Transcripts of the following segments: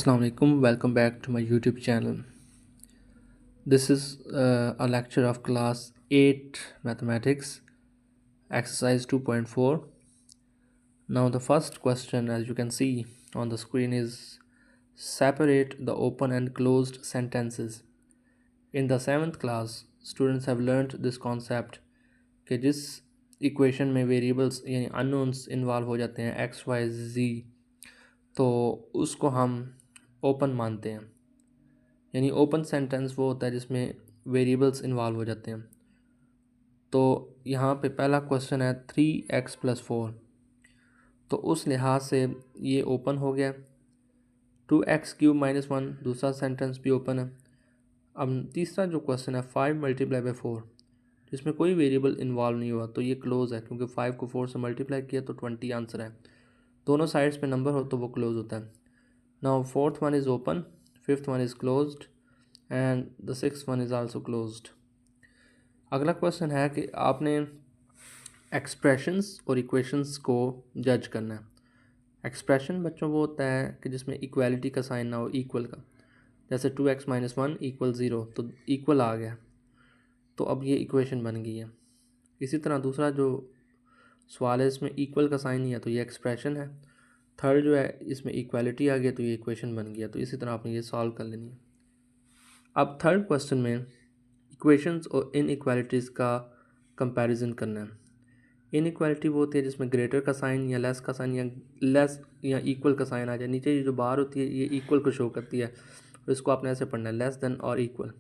Assalamu alaikum, welcome back to my YouTube channel. This is a lecture of class 8 mathematics, exercise 2.4. Now, the first question, as you can see on the screen, is separate the open and closed sentences. In the 7th class, students have learnt this concept कि जिस equation में variables यानी unknowns involve हो जाते हैं x Y जी, तो उसको हम ओपन मानते हैं। यानी ओपन सेंटेंस वो होता है जिसमें वेरिएबल्स इन्वॉल्व हो जाते हैं। तो यहाँ पे पहला क्वेश्चन है 3x+4, तो उस लिहाज से ये ओपन हो गया। 2x³ - 1 दूसरा सेंटेंस भी ओपन है। अब तीसरा जो क्वेश्चन है 5 × 4, जिसमें कोई वेरिएबल इन्वॉल्व नहीं हुआ, तो ये क्लोज़ है क्योंकि 5 को 4 से मल्टीप्लाई किया तो 20 आंसर है। दोनों साइड्स पे नंबर हो तो वो क्लोज होता है। Now fourth one is open, fifth one is closed end the sixth one is also closed. अगला क्वेश्चन है कि आपने एक्सप्रेशंस और इक्वेशंस को जज करना है। एक्सप्रेशन बच्चों वो होता है कि जिसमें इक्वालिटी का साइन ना हो, इक्वल का। जैसे 2x - 1 = 0, तो इक्वल आ गया, तो अब ये इक्वेशन बन गई है। इसी तरह दूसरा जो सवाल है इसमें इक्वल का साइन नहीं है, तो ये एक्सप्रेशन है। थर्ड जो है इसमें इक्वालिटी आ गया, तो ये इक्वेशन बन गया। तो इसी तरह आपने ये सॉल्व कर लेनी है। अब थर्ड क्वेश्चन में इक्वेशंस और इनइक्वालिटीज़ का कंपैरिजन करना है। इनइक्वालिटी वो होती है जिसमें ग्रेटर का साइन या लेस का साइन या लेस या इक्वल का साइन आ जाए। नीचे ये जो बार होती है ये इक्वल को शो करती है, और इसको आपने ऐसे पढ़ना है, लेस देन और इक्वल,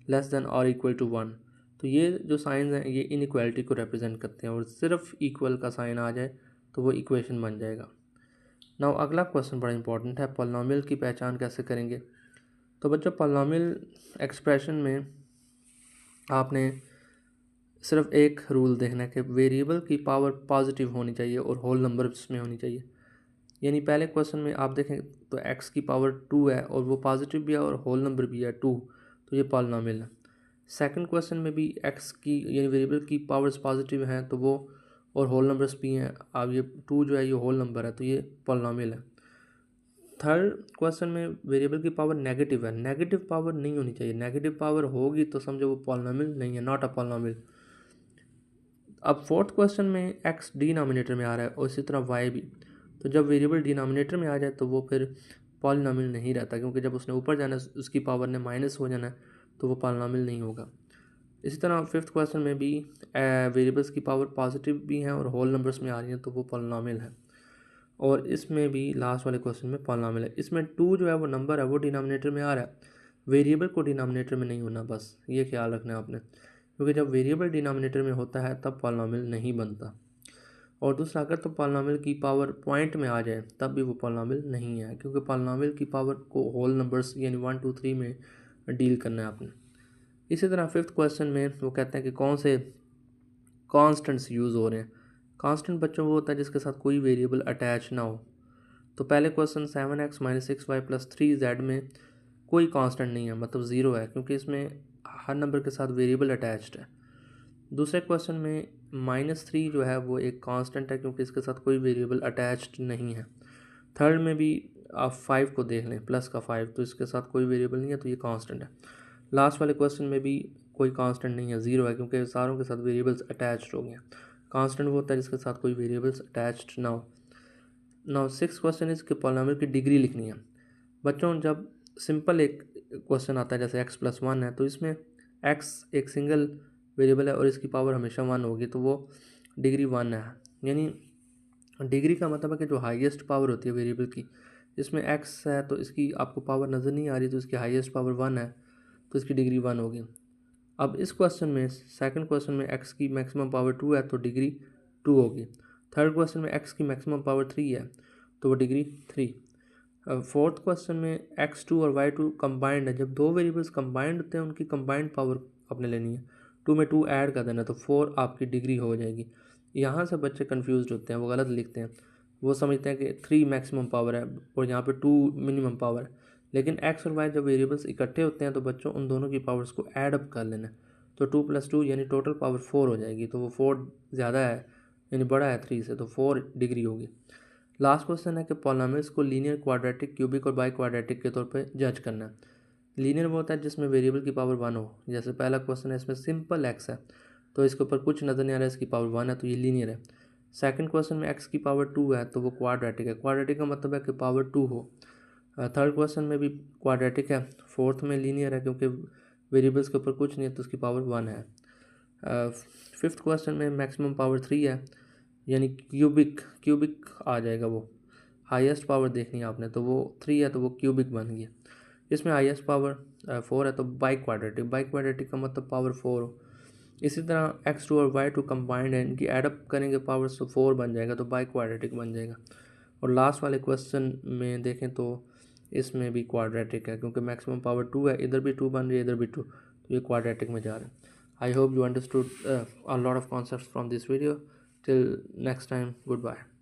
लेस देन और इक्वल टू 1। तो ये जो साइंस हैं ये इनइक्वालिटी को रिप्रेजेंट करते हैं, और सिर्फ इक्वल का साइन आ जाए तो वो इक्वेशन बन जाएगा। नाउ अगला क्वेश्चन बड़ा इंपॉर्टेंट है, पॉलिनोमियल की पहचान कैसे करेंगे। तो बच्चों पॉलिनोमियल एक्सप्रेशन में आपने सिर्फ एक रूल देखना है कि वेरिएबल की पावर पॉजिटिव होनी चाहिए और होल नंबर्स में होनी चाहिए। यानी पहले क्वेश्चन में आप देखें तो x की पावर 2 है और वो पॉजिटिव भी है और होल नंबर भी है 2, तो ये पॉलिनोमियल है। सेकंड क्वेश्चन में भी x की यानी वेरिएबल की पावर्स पॉजिटिव हैं तो वो, और होल नंबर्स भी हैं। अब ये 2 जो है ये होल नंबर है, तो ये पॉलिनोमियल है। थर्ड क्वेश्चन में वेरिएबल की पावर नेगेटिव है, नेगेटिव पावर नहीं होनी चाहिए। नेगेटिव पावर होगी तो समझो वो पॉलिनोमियल नहीं है, नॉट अ पॉलिनोमियल। अब फोर्थ क्वेश्चन में x डिनोमिनेटर में आ रहा है और इसी तरह y भी, तो जब वेरिएबल डिनोमिनेटर में आ जाए तो वो फिर पॉलिनोमियल नहीं रहता, क्योंकि जब उसने ऊपर जाना है उसकी पावर ने माइनस हो जाना है, तो वो पॉलिनोमियल नहीं होगा। इसी तरह फिफ्थ क्वेश्चन में भी वेरिएबल्स की पावर पॉजिटिव भी हैं और होल नंबर्स में आ रही हैं, तो वो पॉलिनोमियल है। और इसमें भी लास्ट वाले क्वेश्चन में पॉलिनोमियल है। इसमें 2 जो है वो नंबर है, वो डिनोमिनेटर में आ रहा है, वेरिएबल को डिनोमिनेटर में नहीं होना, बस ये ख्याल रखना है आपने, क्योंकि जब वेरिएबल डिनोमिनेटर में होता है तब पॉलिनोमियल नहीं बनता। और दूसरा, अगर तो पॉलिनोमियल की पावर पॉइंट में आ जाए तब भी वो पॉलिनोमियल नहीं है, क्योंकि पॉलिनोमियल की पावर को होल नंबर्स यानी 1 2 3 में डील करना है आपने। इसी तरह फिफ्थ क्वेश्चन में वो कहते हैं कि कौन से कॉन्स्टेंट्स यूज़ हो रहे हैं। कांस्टेंट बच्चों वो होता है जिसके साथ कोई वेरिएबल अटैच ना हो। तो पहले क्वेश्चन 7x - 6y + 3z में कोई कांस्टेंट नहीं है, मतलब ज़ीरो है, क्योंकि इसमें हर नंबर के साथ वेरिएबल अटैच्ड है। दूसरे क्वेश्चन में -3 जो है वो एक कांस्टेंट है, क्योंकि इसके साथ कोई वेरिएबल अटैच्ड नहीं है। थर्ड में भी आप 5 को देख लें, प्लस का 5, तो इसके साथ कोई वेरिएबल नहीं है, तो ये कांस्टेंट है। लास्ट वाले क्वेश्चन में भी कोई कांस्टेंट नहीं है, ज़ीरो है, क्योंकि सारों के साथ वेरिएबल्स अटैच्ड हो गए। कांस्टेंट वो होता है जिसके साथ कोई वेरिएबल्स अटैच्ड ना हो। नाउ सिक्स क्वेश्चन इज कि पॉलिनोमियल की डिग्री लिखनी है। बच्चों जब सिंपल एक क्वेश्चन आता है जैसे x+1 है, तो इसमें x एक सिंगल वेरिएबल है और इसकी पावर हमेशा 1 होगी, तो वो डिग्री 1 है। यानी डिग्री का मतलब है कि जो हाईएस्ट पावर होती है वेरिएबल की, जिसमें x है तो इसकी आपको पावर नज़र नहीं आ रही, तो इसकी हाईएस्ट पावर 1 है, तो इसकी डिग्री 1 होगी। अब इस क्वेश्चन में सेकंड क्वेश्चन में x की मैक्सिमम पावर 2 है तो डिग्री 2 होगी। थर्ड क्वेश्चन में x की मैक्सिमम पावर 3 है तो वो डिग्री 3। अब फोर्थ क्वेश्चन में x2 और y2 कंबाइंड है। जब दो वेरिएबल्स कंबाइंड होते हैं उनकी कंबाइंड पावर आपने लेनी है, 2 में 2 ऐड कर देना, तो 4 आपकी डिग्री हो जाएगी। यहाँ से बच्चे कंफ्यूज होते हैं, वो गलत लिखते हैं। वो समझते हैं कि 3 मैक्सिमम पावर है और यहाँ पे 2 मिनिमम पावर है, लेकिन x और y जब वेरिएबल्स इकट्ठे होते हैं तो बच्चों उन दोनों की पावर्स को ऐड अप कर लेना है, तो 2 + 2 यानी टोटल पावर 4 हो जाएगी। तो वो 4 ज़्यादा है यानी बड़ा है 3 से, तो 4 डिग्री होगी। लास्ट क्वेश्चन है कि पॉलिनॉमियल्स को लीनियर, क्वाड्रेटिक, क्यूबिक और बाई क्वाड्रेटिक के तौर पे जज करना है। लीनियर वो होता है जिसमें वेरिएबल की पावर 1 हो, जैसे पहला क्वेश्चन है इसमें सिंपल एक्स है तो इसके ऊपर कुछ नज़र नहीं आ रहा है, इसकी पावर 1 है तो ये लीनियर है। सेकंड क्वेश्चन में एक्स की पावर 2 है तो वो क्वाड्रेटिक है, क्वाड्रेटिक का मतलब है कि पावर 2 हो। थर्ड क्वेश्चन में भी क्वाड्रेटिक है। फोर्थ में लीनियर है क्योंकि वेरिएबल्स के ऊपर कुछ नहीं है तो उसकी पावर 1 है। फिफ्थ क्वेश्चन में मैक्सिमम पावर 3 है, यानी क्यूबिक क्यूबिक आ जाएगा, वो हाईएस्ट पावर देखनी है आपने, तो वो 3 है तो वो क्यूबिक बन गया। इसमें हाईएस्ट पावर 4 है तो बाई क्वाड्रेटिक का मतलब पावर 4 हो। इसी तरह x2 और y2 कंबाइंड है, इनकी एडअप करेंगे पावर 4 बन जाएगा तो बाई क्वाड्रेटिक बन जाएगा। और लास्ट वाले क्वेश्चन में देखें तो इसमें भी क्वाड्रेटिक है क्योंकि मैक्सिमम पावर 2 है, इधर भी 2 बन रही है इधर भी 2, तो ये क्वाड्रेटिक में जा रहा है। I hope you understood a lot of concepts from this video. Till next time, good bye.